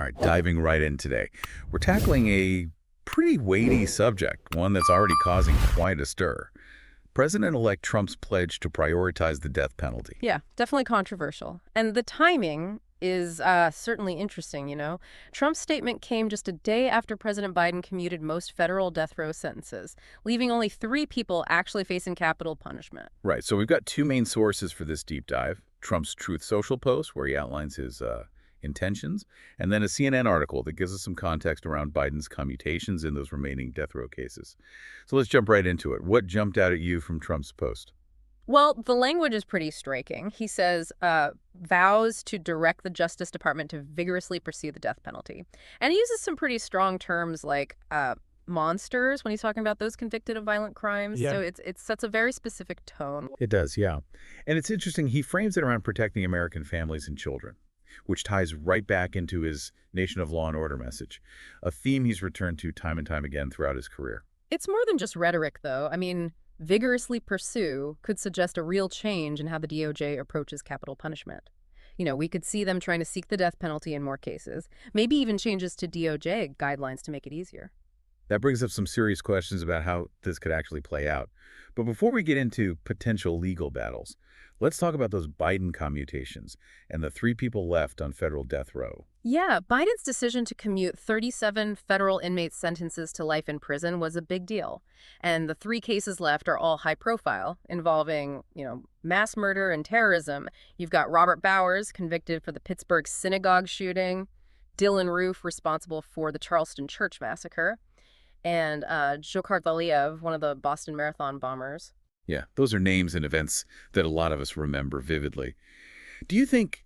right, diving right in today. We're tackling a pretty weighty subject, one that's already causing quite a stir. President-elect Trump's pledge to prioritize the death penalty. Yeah, definitely controversial. And the timing is certainly interesting, you know. Trump's statement came just a day after President Biden commuted most federal death row sentences, leaving only 3 people actually facing capital punishment. Right, so we've got two main sources for this deep dive. Trump's Truth Social post, where he outlines his intentions, and then a CNN article that gives us some context around Biden's commutations in those remaining death row cases. So let's jump right into it. What jumped out at you from Trump's post? Well, the language is pretty striking. He says, vows to direct the Justice Department to vigorously pursue the death penalty. And he uses some pretty strong terms like monsters when he's talking about those convicted of violent crimes. Yeah. So it sets a very specific tone. It does, yeah. And it's interesting, he frames it around protecting American families and children, which ties right back into his nation of law and order message, a theme he's returned to time and time again throughout his career. It's more than just rhetoric, though. I mean, vigorously pursue could suggest a real change in how the DOJ approaches capital punishment. You know, we could see them trying to seek the death penalty in more cases, maybe even changes to DOJ guidelines to make it easier. That brings up some serious questions about how this could actually play out. But before we get into potential legal battles, let's talk about those Biden commutations and the 3 people left on federal death row. Yeah, Biden's decision to commute 37 federal inmates' sentences to life in prison was a big deal. And the 3 cases left are all high profile, involving, mass murder and terrorism. You've got Robert Bowers, convicted for the Pittsburgh synagogue shooting, Dylan Roof, responsible for the Charleston church massacre, and Dzhokhar Valiev, one of the Boston Marathon bombers. Yeah, those are names and events that a lot of us remember vividly. Do you think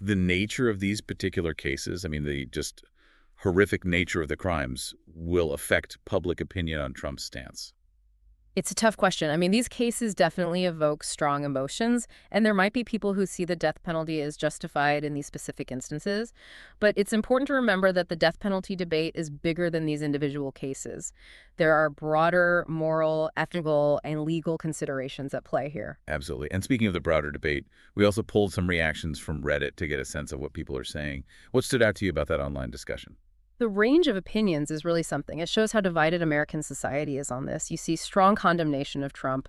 the nature of these particular cases, I mean, the just horrific nature of the crimes, will affect public opinion on Trump's stance? It's a tough question. I mean, these cases definitely evoke strong emotions, and there might be people who see the death penalty as justified in these specific instances. But it's important to remember that the death penalty debate is bigger than these individual cases. There are broader moral, ethical, and legal considerations at play here. Absolutely. And speaking of the broader debate, we also pulled some reactions from Reddit to get a sense of what people are saying. What stood out to you about that online discussion? The range of opinions is really something. It shows how divided American society is on this. You see strong condemnation of Trump,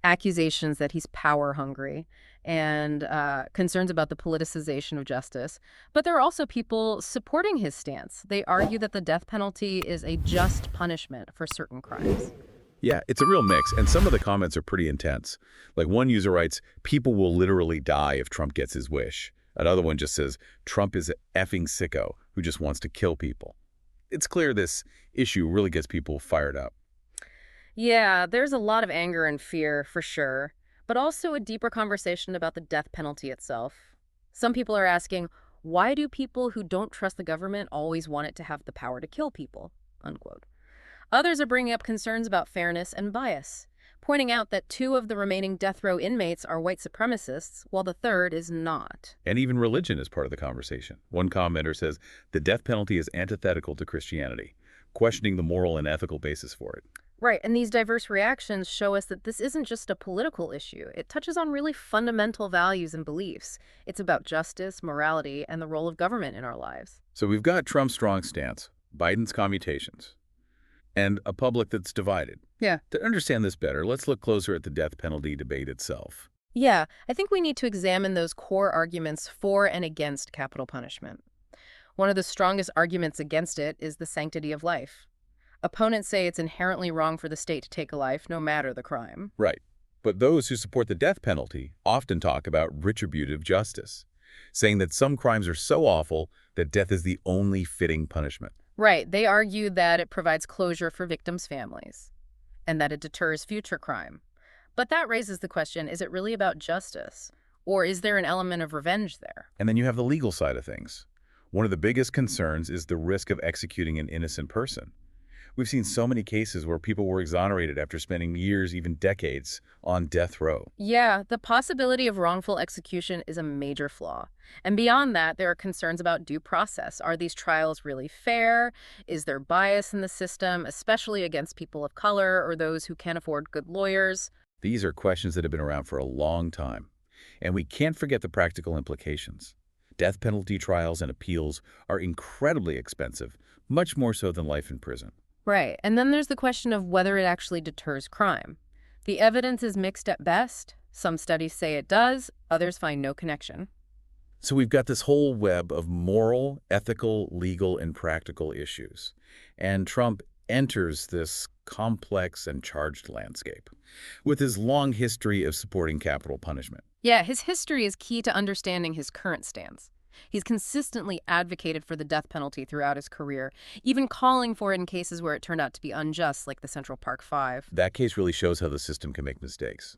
accusations that he's power-hungry, and concerns about the politicization of justice. But there are also people supporting his stance. They argue that the death penalty is a just punishment for certain crimes. Yeah, it's a real mix, and some of the comments are pretty intense. Like one user writes, "People will literally die if Trump gets his wish." Another one just says, "Trump is an effing sicko who just wants to kill people." It's clear this issue really gets people fired up. Yeah, there's a lot of anger and fear, for sure, but also a deeper conversation about the death penalty itself. Some people are asking, why do people who don't trust the government always want it to have the power to kill people? Unquote. Others are bringing up concerns about fairness and bias, pointing out that 2 of the remaining death row inmates are white supremacists, while the 3rd is not. And even religion is part of the conversation. One commenter says, the death penalty is antithetical to Christianity, questioning the moral and ethical basis for it. Right, and these diverse reactions show us that this isn't just a political issue. It touches on really fundamental values and beliefs. It's about justice, morality, and the role of government in our lives. So we've got Trump's strong stance, Biden's commutations, and a public that's divided. Yeah. To understand this better, let's look closer at the death penalty debate itself. Yeah, I think we need to examine those core arguments for and against capital punishment. One of the strongest arguments against it is the sanctity of life. Opponents say it's inherently wrong for the state to take a life, no matter the crime. Right. But those who support the death penalty often talk about retributive justice, saying that some crimes are so awful that death is the only fitting punishment. Right. They argue that it provides closure for victims' families and that it deters future crime. But that raises the question, is it really about justice? Or is there an element of revenge there? And then you have the legal side of things. One of the biggest concerns is the risk of executing an innocent person. We've seen so many cases where people were exonerated after spending years, even decades, on death row. Yeah, the possibility of wrongful execution is a major flaw. And beyond that, there are concerns about due process. Are these trials really fair? Is there bias in the system, especially against people of color or those who can't afford good lawyers? These are questions that have been around for a long time. And we can't forget the practical implications. Death penalty trials and appeals are incredibly expensive, much more so than life in prison. Right. And then there's the question of whether it actually deters crime. The evidence is mixed at best. Some studies say it does, others find no connection. So we've got this whole web of moral, ethical, legal, and practical issues. And Trump enters this complex and charged landscape with his long history of supporting capital punishment. Yeah, his history is key to understanding his current stance. He's consistently advocated for the death penalty throughout his career, even calling for it in cases where it turned out to be unjust, like the Central Park Five. That case really shows how the system can make mistakes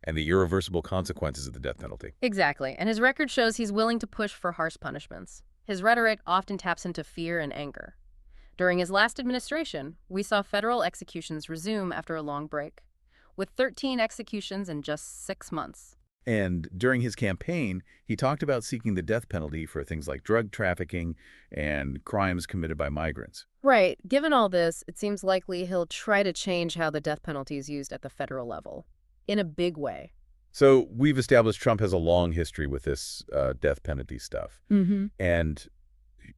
and the irreversible consequences of the death penalty. Exactly, and his record shows he's willing to push for harsh punishments. His rhetoric often taps into fear and anger. During his last administration, we saw federal executions resume after a long break, with 13 executions in just 6 months. And during his campaign, he talked about seeking the death penalty for things like drug trafficking and crimes committed by migrants. Right. Given all this, it seems likely he'll try to change how the death penalty is used at the federal level, in a big way. So we've established Trump has a long history with this death penalty stuff. And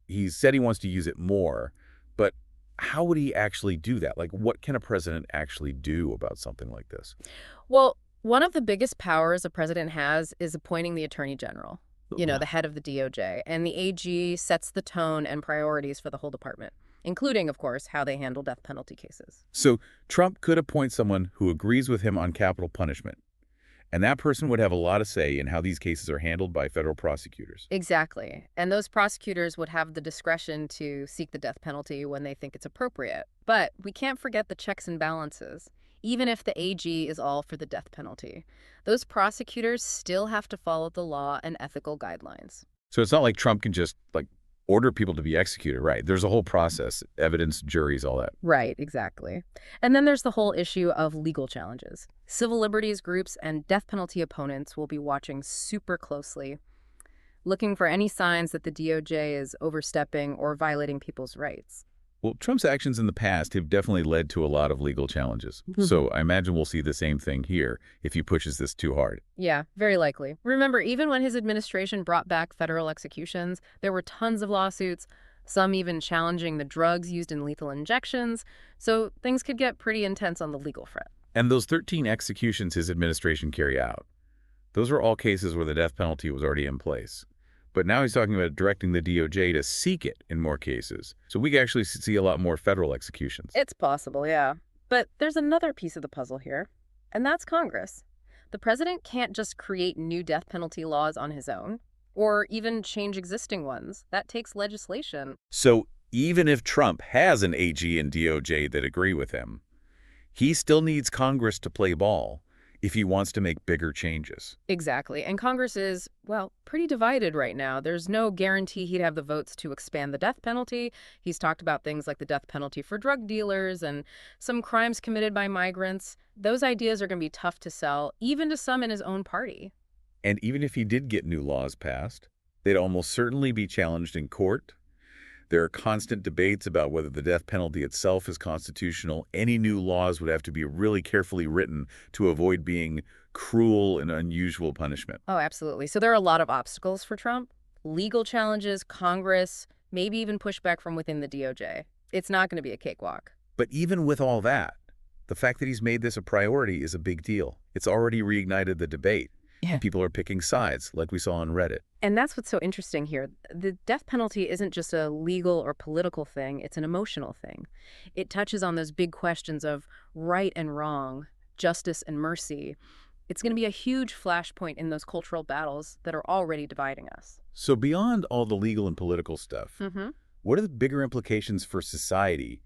he said he wants to use it more, but how would he actually do that? Like, what can a president actually do about something like this? Well, one of the biggest powers a president has is appointing the attorney general, Yeah. the head of the DOJ, and the AG sets the tone and priorities for the whole department, including, of course, how they handle death penalty cases. So Trump could appoint someone who agrees with him on capital punishment, and that person would have a lot of say in how these cases are handled by federal prosecutors. Exactly. And those prosecutors would have the discretion to seek the death penalty when they think it's appropriate. But we can't forget the checks and balances. Even if the AG is all for the death penalty, those prosecutors still have to follow the law and ethical guidelines. So it's not like Trump can just, like, order people to be executed, right? There's a whole process, evidence, juries, all that. Right, exactly. And then there's the whole issue of legal challenges. Civil liberties groups and death penalty opponents will be watching super closely, looking for any signs that the DOJ is overstepping or violating people's rights. Well, Trump's actions in the past have definitely led to a lot of legal challenges. So I imagine we'll see the same thing here if he pushes this too hard. Yeah, very likely. Remember, even when his administration brought back federal executions, there were tons of lawsuits, some even challenging the drugs used in lethal injections, so things could get pretty intense on the legal front. And those 13 executions his administration carried out, those were all cases where the death penalty was already in place. But now he's talking about directing the DOJ to seek it in more cases. So we could actually see a lot more federal executions. It's possible, yeah. But there's another piece of the puzzle here, and that's Congress. The president can't just create new death penalty laws on his own, or even change existing ones. That takes legislation. So even if Trump has an AG and DOJ that agree with him, he still needs Congress to play ball if he wants to make bigger changes. Exactly. And Congress is, well, pretty divided right now. There's no guarantee he'd have the votes to expand the death penalty. He's talked about things like the death penalty for drug dealers and some crimes committed by migrants. Those ideas are going to be tough to sell, even to some in his own party. And even if he did get new laws passed, they'd almost certainly be challenged in court. There are constant debates about whether the death penalty itself is constitutional. Any new laws would have to be really carefully written to avoid being cruel and unusual punishment. Oh, absolutely. So there are a lot of obstacles for Trump. Legal challenges, Congress, maybe even pushback from within the DOJ. It's not going to be a cakewalk. But even with all that, the fact that he's made this a priority is a big deal. It's already reignited the debate. Yeah. People are picking sides, like we saw on Reddit. And that's what's so interesting here. The death penalty isn't just a legal or political thing, it's an emotional thing. It touches on those big questions of right and wrong, justice and mercy. It's going to be a huge flashpoint in those cultural battles that are already dividing us. So beyond all the legal and political stuff, what are the bigger implications for society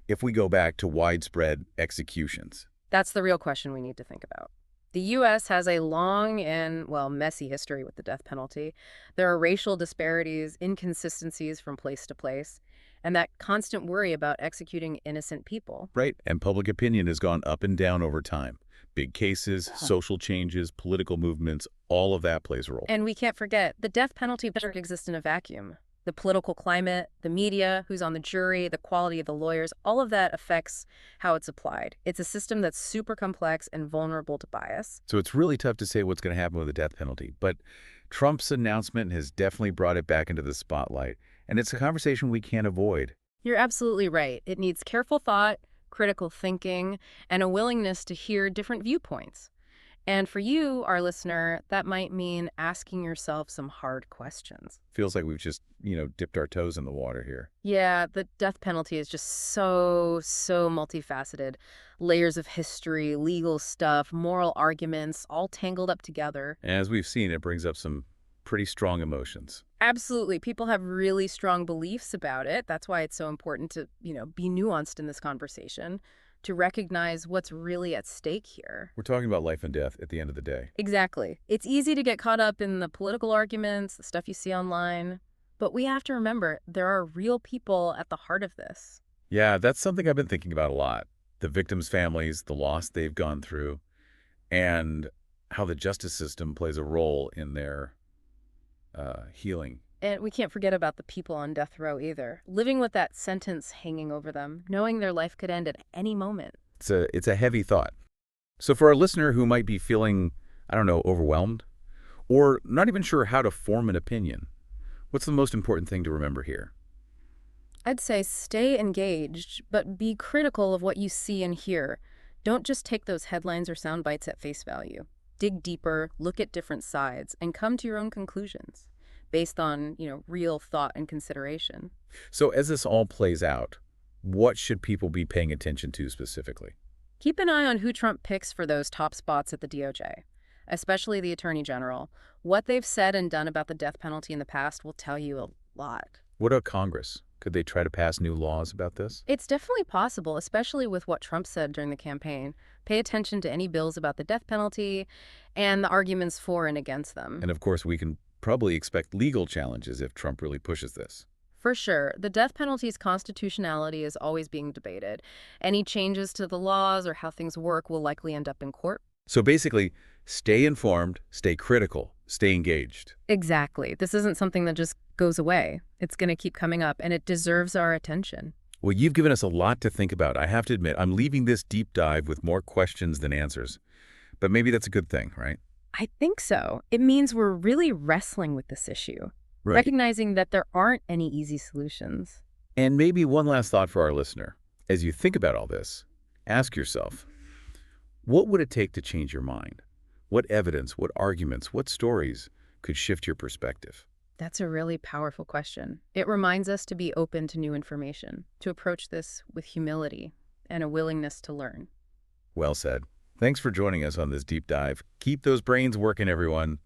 if we go back to widespread executions? That's the real question we need to think about. The U.S. has a long and, well, messy history with the death penalty. There are racial disparities, inconsistencies from place to place, and that constant worry about executing innocent people. Right. And public opinion has gone up and down over time. Big cases, social changes, political movements, all of that plays a role. And we can't forget, the death penalty doesn't exist in a vacuum. The political climate, the media, who's on the jury, the quality of the lawyers, all of that affects how it's applied. It's a system that's super complex and vulnerable to bias. So it's really tough to say what's going to happen with the death penalty. But Trump's announcement has definitely brought it back into the spotlight, and it's a conversation we can't avoid. You're absolutely right. It needs careful thought, critical thinking, and a willingness to hear different viewpoints. And for you, our listener, that might mean asking yourself some hard questions. Feels like we've just, dipped our toes in the water here. Yeah, the death penalty is just so multifaceted. Layers of history, legal stuff, moral arguments, all tangled up together. As we've seen, it brings up some pretty strong emotions. Absolutely. People have really strong beliefs about it. That's why it's so important to, be nuanced in this conversation, to recognize what's really at stake here. We're talking about life and death at the end of the day. Exactly. It's easy to get caught up in the political arguments, the stuff you see online. But we have to remember there are real people at the heart of this. Yeah, that's something I've been thinking about a lot. The victims' families, the loss they've gone through, and how the justice system plays a role in their healing. And we can't forget about the people on death row either, living with that sentence hanging over them, knowing their life could end at any moment. It's a heavy thought. So for our listener who might be feeling, I don't know, overwhelmed, or not even sure how to form an opinion, what's the most important thing to remember here? I'd say stay engaged, but be critical of what you see and hear. Don't just take those headlines or sound bites at face value. Dig deeper, look at different sides, and come to your own conclusions based on, real thought and consideration. So as this all plays out, what should people be paying attention to specifically? Keep an eye on who Trump picks for those top spots at the DOJ, especially the Attorney General. What they've said and done about the death penalty in the past will tell you a lot. What about Congress? Could they try to pass new laws about this? It's definitely possible, especially with what Trump said during the campaign. Pay attention to any bills about the death penalty and the arguments for and against them. And of course, we can probably expect legal challenges if Trump really pushes this. For sure, the death penalty's constitutionality is always being debated. Any changes to the laws or how things work will likely end up in court. So basically, stay informed, stay critical, stay engaged. Exactly. This isn't something that just goes away. It's going to keep coming up, and it deserves our attention. Well, you've given us a lot to think about. I have to admit, I'm leaving this deep dive with more questions than answers. But maybe that's a good thing, right? I think so. It means we're really wrestling with this issue, recognizing that there aren't any easy solutions. And maybe one last thought for our listener. As you think about all this, ask yourself, what would it take to change your mind? What evidence, what arguments, what stories could shift your perspective? That's a really powerful question. It reminds us to be open to new information, to approach this with humility and a willingness to learn. Well said. Thanks for joining us on this deep dive. Keep those brains working, everyone.